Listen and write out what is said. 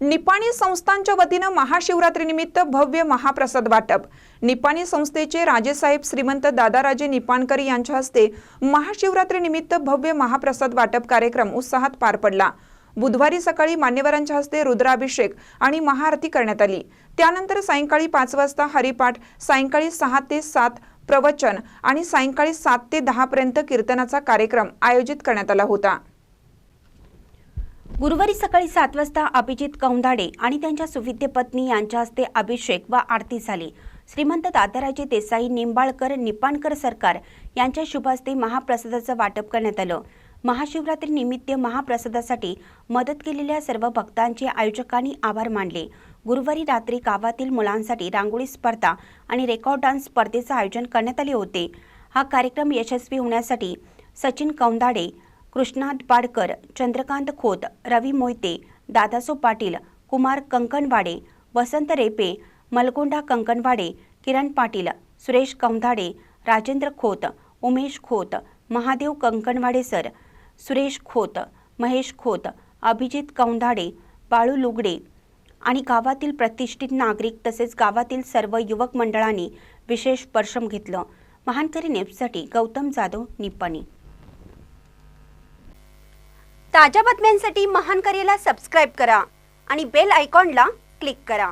निपाणी संस्थांच्या वतीने महाशिवरात्रीनिमित्त भव्य महाप्रसाद वाटप। निपाणी संस्थेचे राजेसाहेब श्रीमंत दादाराजे निपाणकर यांच्या हस्ते महाशिवरात्रीनिमित्त भव्य महाप्रसाद वाटप कार्यक्रम उत्साहात पार पडला। बुधवारी सकाळी मान्यवरांच्या हस्ते रुद्राभिषेक आणि महाआरती करण्यात आली। त्यानंतर सायंकाळी 5 वाजता हरिपाठ, सायंकाळी 6 ते 7 प्रवचन आणि सायंकाळी 7 ते 10 पर्यंत कीर्तनाचा कार्यक्रम आयोजित करण्यात आला होता। गुरुवारी सकाळी 7 वाजता अभिजित कौंदाडे आणि त्यांच्या सुविद्य पत्नी यांच्या हस्ते अभिषेक व आरती झाली। श्रीमंत दादाराजे देसाई निंबाळकर निपाणकर सरकार यांच्या शुभ हस्ते महाप्रसादाचं वाटप करण्यात आलं। महाशिवरात्री निमित्त महाप्रसादासाठी मदत केलेल्या सर्व भक्तांचे आयोजकांनी आभार मानले। गुरुवारी रात्री गावातील मुलांसाठी रांगोळी स्पर्धा आणि रेकॉर्ड डान्स स्पर्धेचं आयोजन करण्यात आले होते। हा कार्यक्रम यशस्वी होण्यासाठी सचिन कौंदाडे, कृष्णात पाडकर, चंद्रकांत खोत, रवी मोहिते, दादासो पाटील, कुमार कंकणवाडे, वसंत रेपे, मलगोंडा कंकणवाडे, किरण पाटील, सुरेश कौंदाडे, राजेंद्र खोत, उमेश खोत, महादेव कंकणवाडे सर, सुरेश खोत, महेश खोत, अभिजित कौंदाडे, बाळू लुगडे आणि गावातील प्रतिष्ठित नागरिक तसेच गावातील सर्व युवक मंडळांनी विशेष परिश्रम घेतलं। महानकरी न्यूजसाठी गौतम जाधव, निपाणी। ताज्या बातम्यांसाठी महानकरीला सबस्क्राइब करा आणि बेल आयकॉनला क्लिक करा।